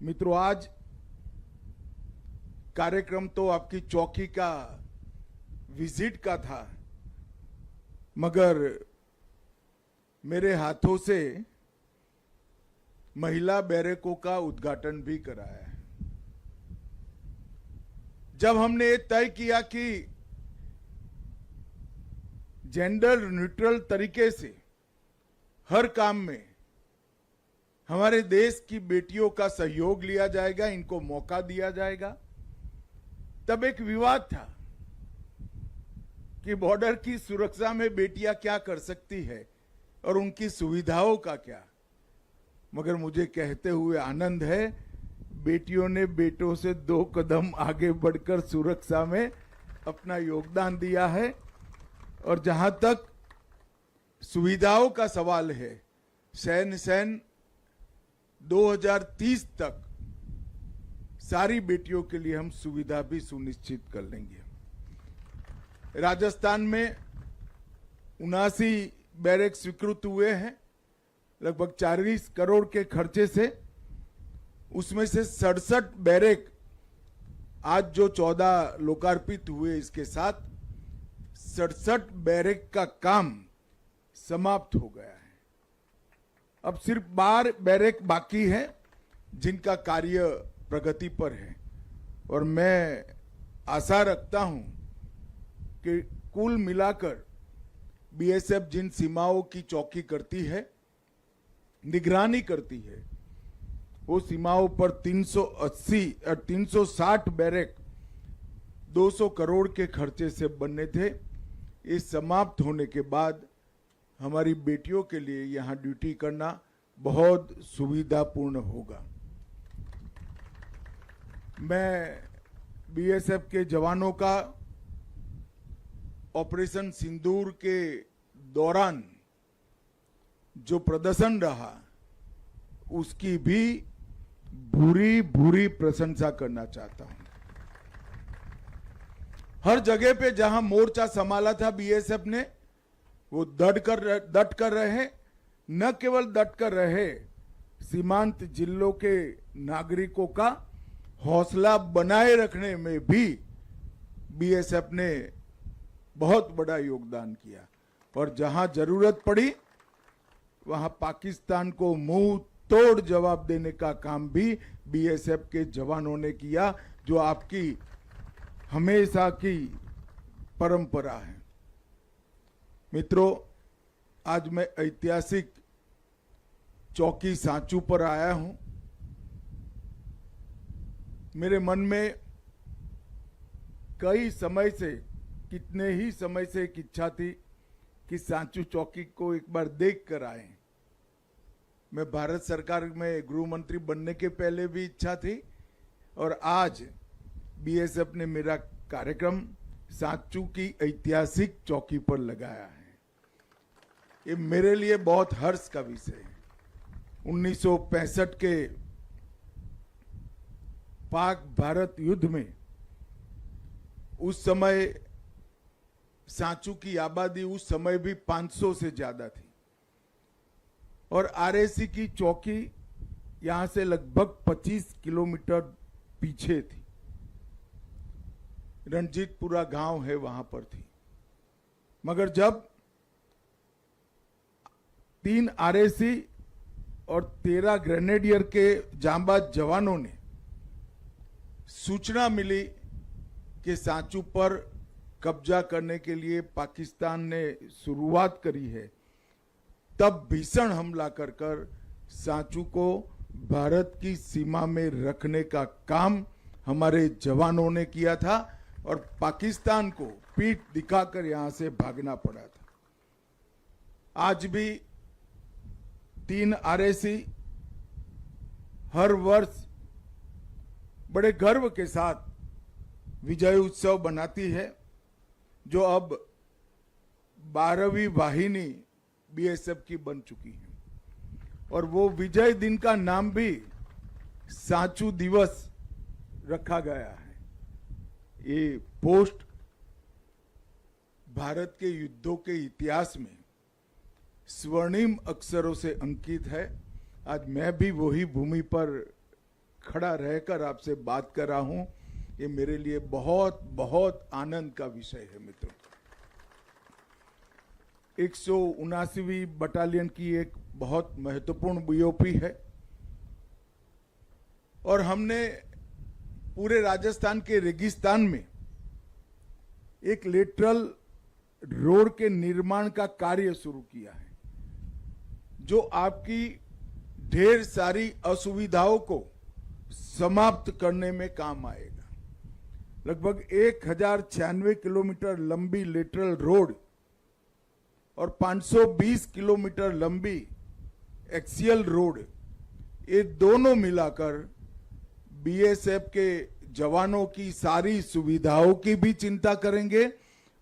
मित्रों, आज कार्यक्रम तो आपकी चौकी का विजिट का था, मगर मेरे हाथों से महिला बैरकों का उद्घाटन भी कराया है। जब हमने ये तय किया कि जेंडर न्यूट्रल तरीके से हर काम में हमारे देश की बेटियों का सहयोग लिया जाएगा, इनको मौका दिया जाएगा, तब एक विवाद था कि बॉर्डर की सुरक्षा में बेटियां क्या कर सकती है और उनकी सुविधाओं का क्या। मगर मुझे कहते हुए आनंद है, बेटियों ने बेटों से 2 कदम आगे बढ़कर सुरक्षा में अपना योगदान दिया है। और जहां तक सुविधाओं का सवाल है, सैन 2030 तक सारी बेटियों के लिए हम सुविधा भी सुनिश्चित कर लेंगे। राजस्थान में 79 बैरक स्वीकृत हुए हैं, लगभग 40 करोड़ के खर्चे से। उसमें से 67 बैरक आज जो 14 लोकार्पित हुए, इसके साथ 67 बैरक का काम समाप्त हो गया है। अब सिर्फ 12 बैरक बाकी है जिनका कार्य प्रगति पर है। और मैं आशा रखता हूं कि कुल मिलाकर बीएसएफ जिन सीमाओं की चौकी करती है, निगरानी करती है, वो सीमाओं पर 380 और 360 बैरक 200 करोड़ के खर्चे से बनने थे। ये समाप्त होने के बाद हमारी बेटियों के लिए यहां ड्यूटी करना बहुत सुविधापूर्ण होगा। मैं बीएसएफ के जवानों का ऑपरेशन सिंदूर के दौरान जो प्रदर्शन रहा, उसकी भी भूरी भूरी प्रशंसा करना चाहता हूं। हर जगह पे जहां मोर्चा संभाला था बीएसएफ ने, वो डट कर रहे, न केवल डट कर रहे, सीमांत जिलों के नागरिकों का हौसला बनाए रखने में भी बीएसएफ ने बहुत बड़ा योगदान किया। और जहां जरूरत पड़ी वहां पाकिस्तान को मुंह तोड़ जवाब देने का काम भी बीएसएफ के जवानों ने किया, जो आपकी हमेशा की परंपरा है। मित्रों, आज मैं ऐतिहासिक चौकी सांचू पर आया हूं। मेरे मन में कितने ही समय से एक इच्छा थी कि सांचू चौकी को एक बार देख कर आए। मैं भारत सरकार में गृह मंत्री बनने के पहले भी इच्छा थी, और आज बीएसएफ ने मेरा कार्यक्रम सांचू की ऐतिहासिक चौकी पर लगाया है। ये मेरे लिए बहुत हर्ष का विषय है। 1965 के पाक भारत युद्ध में उस समय सांचू की आबादी उस समय भी 500 से ज्यादा थी, और आरएसी की चौकी यहां से लगभग 25 किलोमीटर पीछे थी। रणजीतपुरा गांव है, वहां पर थी। मगर जब 3 आरएसी और 13 ग्रेनेडियर के जांबाज जवानों ने सूचना मिली कि सांचू पर कब्जा करने के लिए पाकिस्तान ने शुरुआत करी है, तब भीषण हमला कर सांचू को भारत की सीमा में रखने का काम हमारे जवानों ने किया था, और पाकिस्तान को पीठ दिखाकर यहां से भागना पड़ा था। आज भी 3 आरएसी हर वर्ष बड़े गर्व के साथ विजय उत्सव बनाती है, जो अब 12वीं वाहिनी बीएसएफ की बन चुकी है। और वो विजय दिन का नाम भी सांचू दिवस रखा गया है। ये पोस्ट भारत के युद्धों के इतिहास में स्वर्णिम अक्षरों से अंकित है। आज मैं भी वही भूमि पर खड़ा रहकर आपसे बात कर रहा हूं, ये मेरे लिए बहुत बहुत आनंद का विषय है मित्रों। 179वीं बटालियन की एक बहुत महत्वपूर्ण बीओपी है और हमने पूरे राजस्थान के रेगिस्तान में एक लेटरल रोड के निर्माण का कार्य शुरू किया है, जो आपकी ढेर सारी असुविधाओं को समाप्त करने में काम आएगा। लगभग 1096 किलोमीटर लंबी लेटरल रोड और 520 किलोमीटर लंबी एक्सियल रोड, ये दोनों मिलाकर बीएसएफ के जवानों की सारी सुविधाओं की भी चिंता करेंगे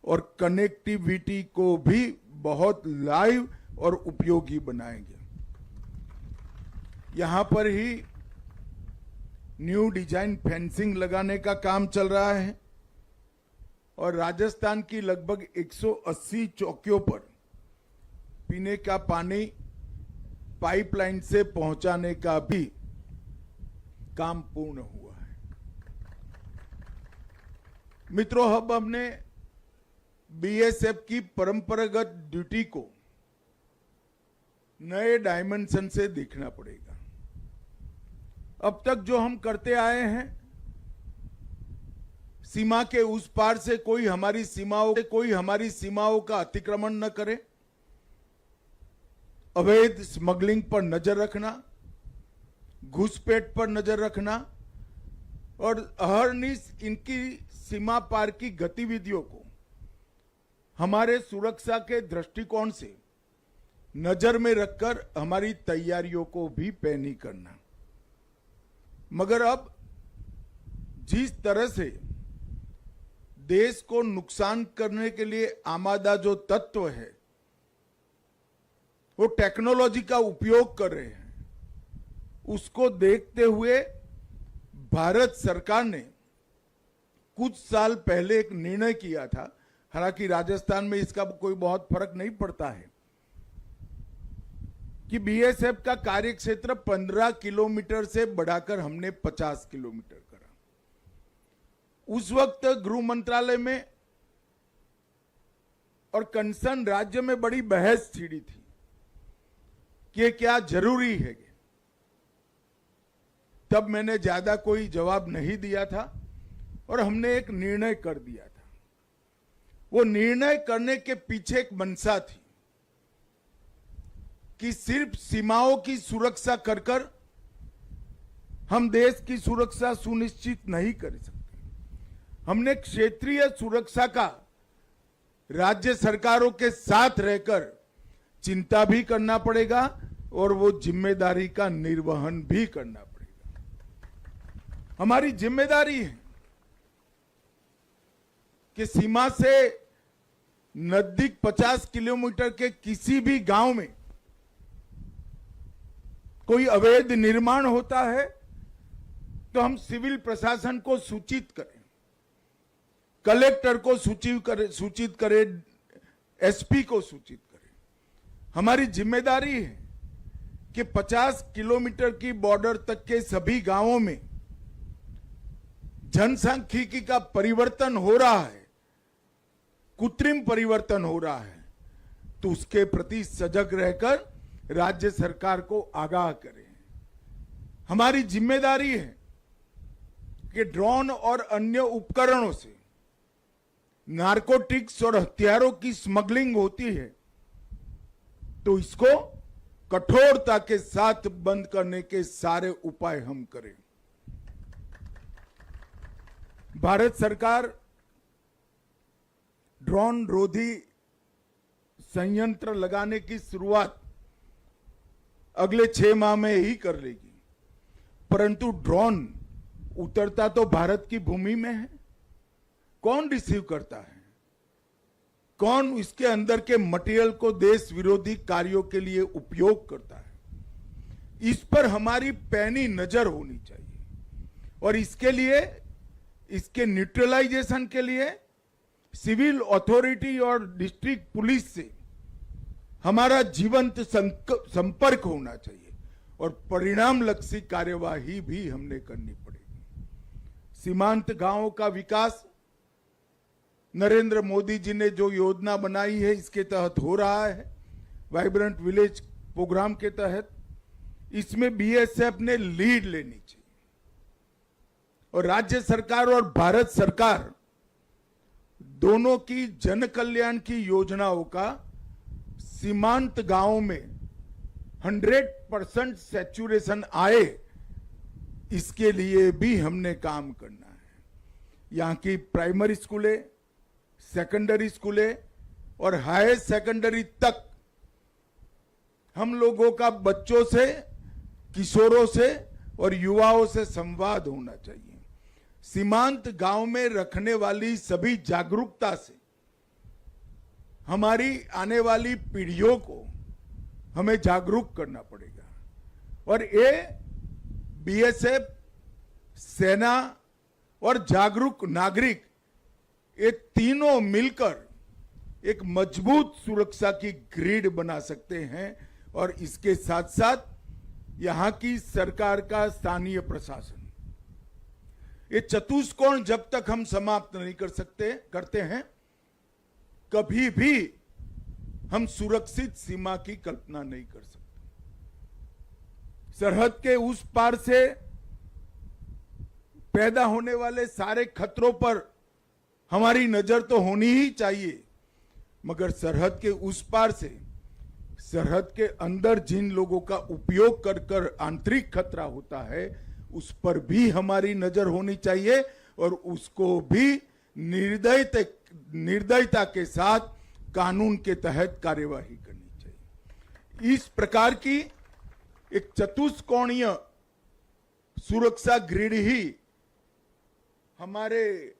और कनेक्टिविटी को भी बहुत लाइव और उपयोगी बनाएंगे। यहां पर ही न्यू डिजाइन फेंसिंग लगाने का काम चल रहा है और राजस्थान की लगभग 180 चौकियों पर पीने का पानी पाइपलाइन से पहुंचाने का भी काम पूर्ण हुआ है। मित्रों, अब हमने बीएसएफ की परंपरागत ड्यूटी को नए डायमेंशन से देखना पड़ेगा। अब तक जो हम करते आए हैं, सीमा के उस पार से कोई हमारी सीमाओं का अतिक्रमण न करे, अवैध स्मगलिंग पर नजर रखना, घुसपैठ पर नजर रखना और अहरनिश इनकी सीमा पार की गतिविधियों को हमारे सुरक्षा के दृष्टिकोण से नजर में रखकर हमारी तैयारियों को भी पैनी करना। मगर अब जिस तरह से देश को नुकसान करने के लिए आमादा जो तत्व है वो टेक्नोलॉजी का उपयोग कर रहे हैं, उसको देखते हुए भारत सरकार ने कुछ साल पहले एक निर्णय किया था, हालांकि राजस्थान में इसका कोई बहुत फर्क नहीं पड़ता है, कि बीएसएफ का कार्यक्षेत्र 15 किलोमीटर से बढ़ाकर हमने 50 किलोमीटर करा। उस वक्त गृह मंत्रालय में और कंसर्न राज्य में बड़ी बहस छिड़ी थी कि क्या जरूरी है। तब मैंने ज्यादा कोई जवाब नहीं दिया था और हमने एक निर्णय कर दिया था। वो निर्णय करने के पीछे एक मंशा थी कि सिर्फ सीमाओं की सुरक्षा कर कर हम देश की सुरक्षा सुनिश्चित नहीं कर सकते। हमने क्षेत्रीय सुरक्षा का राज्य सरकारों के साथ रहकर चिंता भी करना पड़ेगा और वो जिम्मेदारी का निर्वहन भी करना पड़ेगा। हमारी जिम्मेदारी है कि सीमा से नजदीक 50 किलोमीटर के किसी भी गांव में कोई अवैध निर्माण होता है तो हम सिविल प्रशासन को सूचित करें, कलेक्टर को सूचित करें, एसपी को सूचित करें। हमारी जिम्मेदारी है कि 50 किलोमीटर की बॉर्डर तक के सभी गांवों में जनसांख्यिकी का परिवर्तन हो रहा है, कृत्रिम परिवर्तन हो रहा है, तो उसके प्रति सजग रहकर राज्य सरकार को आगाह करें। हमारी जिम्मेदारी है कि ड्रोन और अन्य उपकरणों से नारकोटिक्स और हथियारों की स्मगलिंग होती है तो इसको कठोरता के साथ बंद करने के सारे उपाय हम करें। भारत सरकार ड्रोन रोधी संयंत्र लगाने की शुरुआत अगले 6 माह में ही कर लेगी, परंतु ड्रोन उतरता तो भारत की भूमि में है। कौन रिसीव करता है, कौन इसके अंदर के मटेरियल को देश विरोधी कार्यों के लिए उपयोग करता है, इस पर हमारी पैनी नजर होनी चाहिए। और इसके लिए, इसके न्यूट्रलाइजेशन के लिए सिविल अथॉरिटी और डिस्ट्रिक्ट पुलिस से हमारा जीवंत संपर्क होना चाहिए और परिणाम लक्षी कार्यवाही भी हमने करनी पड़ेगी। सीमांत गांवों का विकास नरेंद्र मोदी जी ने जो योजना बनाई है इसके तहत हो रहा है, वाइब्रेंट विलेज प्रोग्राम के तहत। इसमें बीएसएफ ने लीड लेनी चाहिए और राज्य सरकार और भारत सरकार दोनों की जन कल्याण की योजनाओं का सीमांत गांवों में 100% सैचुरेशन आए, इसके लिए भी हमने काम करना है। यहां की प्राइमरी स्कूलें, सेकेंडरी स्कूलें और हायर सेकेंडरी तक हम लोगों का बच्चों से, किशोरों से और युवाओं से संवाद होना चाहिए। सीमांत गांव में रखने वाली सभी जागरूकता से हमारी आने वाली पीढ़ियों को हमें जागरूक करना पड़ेगा और ये बीएसएफ, सेना और जागरूक नागरिक, ये तीनों मिलकर एक मजबूत सुरक्षा की ग्रिड बना सकते हैं। और इसके साथ साथ यहां की सरकार का स्थानीय प्रशासन, ये चतुष्कोण जब तक हम समाप्त नहीं करते हैं, कभी भी हम सुरक्षित सीमा की कल्पना नहीं कर सकते। सरहद के उस पार से पैदा होने वाले सारे खतरों पर हमारी नजर तो होनी ही चाहिए, मगर सरहद के उस पार से, सरहद के अंदर जिन लोगों का उपयोग कर कर आंतरिक खतरा होता है, उस पर भी हमारी नजर होनी चाहिए और उसको भी निर्दयता के साथ कानून के तहत कार्यवाही करनी चाहिए। इस प्रकार की एक चतुष्कोणीय सुरक्षा ग्रिड ही हमारे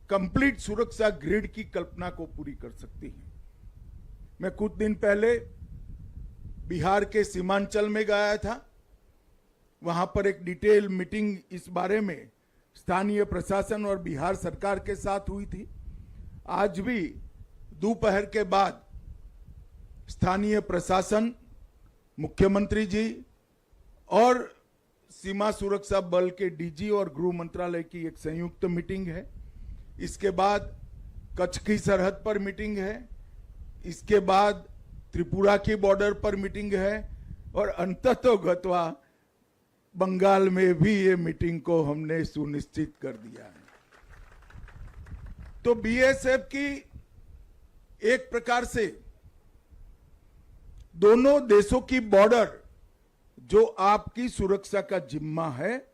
कंप्लीट सुरक्षा ग्रिड की कल्पना को पूरी कर सकती है। मैं कुछ दिन पहले बिहार के सीमांचल में गया था। वहां पर एक डिटेल मीटिंग इस बारे में स्थानीय प्रशासन और बिहार सरकार के साथ हुई थी। आज भी दोपहर के बाद स्थानीय प्रशासन, मुख्यमंत्री जी और सीमा सुरक्षा बल के डीजी और गृह मंत्रालय की एक संयुक्त मीटिंग है। इसके बाद कच्छ की सरहद पर मीटिंग है। इसके बाद त्रिपुरा की बॉर्डर पर मीटिंग है और अंततोगत्वा बंगाल में भी ये मीटिंग को हमने सुनिश्चित कर दिया है। तो बीएसएफ की एक प्रकार से दोनों देशों की बॉर्डर जो आपकी सुरक्षा का जिम्मा है,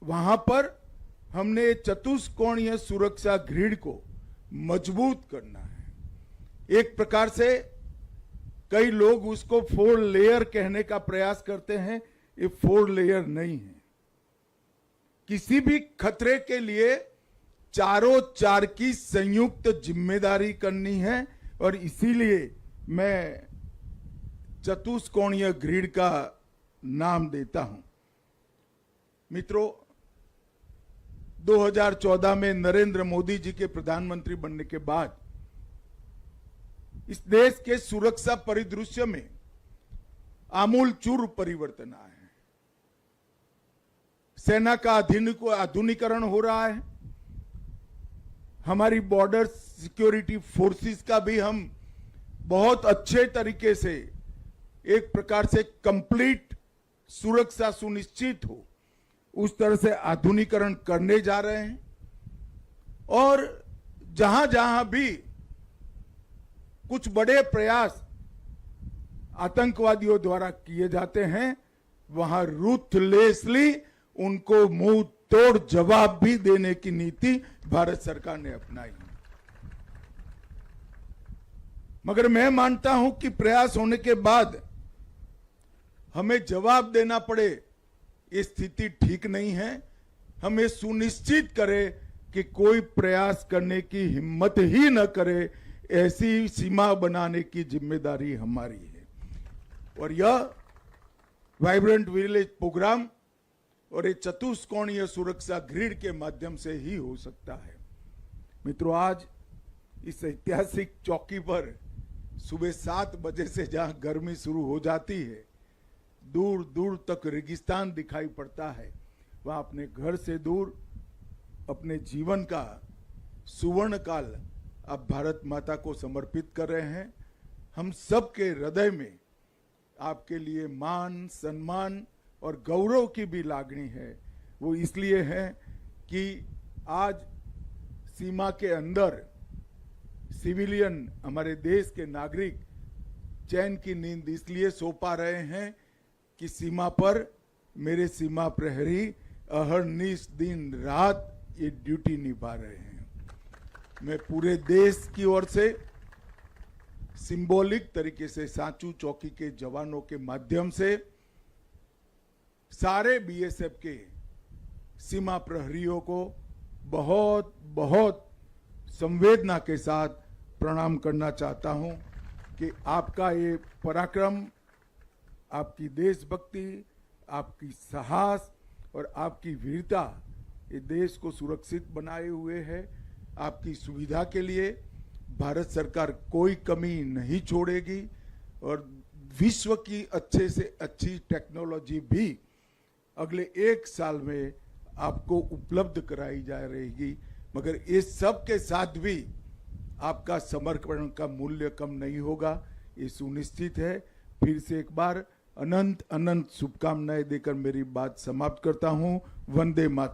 वहां पर हमने चतुष्कोणीय सुरक्षा ग्रिड को मजबूत करना है। एक प्रकार से कई लोग उसको 4 लेयर कहने का प्रयास करते हैं, ये 4 लेयर नहीं है। किसी भी खतरे के लिए चारों चार की संयुक्त जिम्मेदारी करनी है और इसीलिए मैं चतुष्कोणीय ग्रिड का नाम देता हूं। मित्रों, 2014 में नरेंद्र मोदी जी के प्रधानमंत्री बनने के बाद इस देश के सुरक्षा परिदृश्य में आमूलचूल परिवर्तन आए हैं। सेना का आधुनिकीकरण हो रहा है। हमारी बॉर्डर सिक्योरिटी फोर्सेस का भी हम बहुत अच्छे तरीके से, एक प्रकार से कंप्लीट सुरक्षा सुनिश्चित हो, उस तरह से आधुनिकीकरण करने जा रहे हैं। और जहां जहां भी कुछ बड़े प्रयास आतंकवादियों द्वारा किए जाते हैं, वहां रूथलेसली उनको मुंह तोड़ जवाब भी देने की नीति भारत सरकार ने अपनाई है। मगर मैं मानता हूं कि प्रयास होने के बाद हमें जवाब देना पड़े, ये स्थिति ठीक नहीं है। हम ये सुनिश्चित करें कि कोई प्रयास करने की हिम्मत ही न करे, ऐसी सीमा बनाने की जिम्मेदारी हमारी है। और यह वाइब्रेंट विलेज प्रोग्राम और ये चतुष्कोणीय सुरक्षा ग्रिड के माध्यम से ही हो सकता है। मित्रों, आज इस ऐतिहासिक चौकी पर सुबह 7 बजे से जहां गर्मी शुरू हो जाती है, दूर दूर तक रेगिस्तान दिखाई पड़ता है, वहां अपने घर से दूर अपने जीवन का सुवर्ण काल आप भारत माता को समर्पित कर रहे हैं। हम सबके हृदय में आपके लिए मान, सम्मान और गौरव की भी लागणी है। वो इसलिए है कि आज सीमा के अंदर सिविलियन, हमारे देश के नागरिक चैन की नींद इसलिए सो पा रहे हैं कि सीमा पर मेरे सीमा प्रहरी अहर्निश दिन रात ये ड्यूटी निभा रहे हैं। मैं पूरे देश की ओर से सिंबॉलिक तरीके से सांचू चौकी के जवानों के माध्यम से सारे बीएसएफ के सीमा प्रहरियों को बहुत बहुत संवेदना के साथ प्रणाम करना चाहता हूं कि आपका ये पराक्रम, आपकी देशभक्ति, आपकी साहस और आपकी वीरता ये देश को सुरक्षित बनाए हुए है। आपकी सुविधा के लिए भारत सरकार कोई कमी नहीं छोड़ेगी और विश्व की अच्छे से अच्छी टेक्नोलॉजी भी अगले 1 साल में आपको उपलब्ध कराई जा रहेगी। मगर इस सब के साथ भी आपका समर्पण का मूल्य कम नहीं होगा, ये सुनिश्चित है। फिर से एक बार अनंत अनंत शुभकामनाएं देकर मेरी बात समाप्त करता हूं। वंदे मातरम।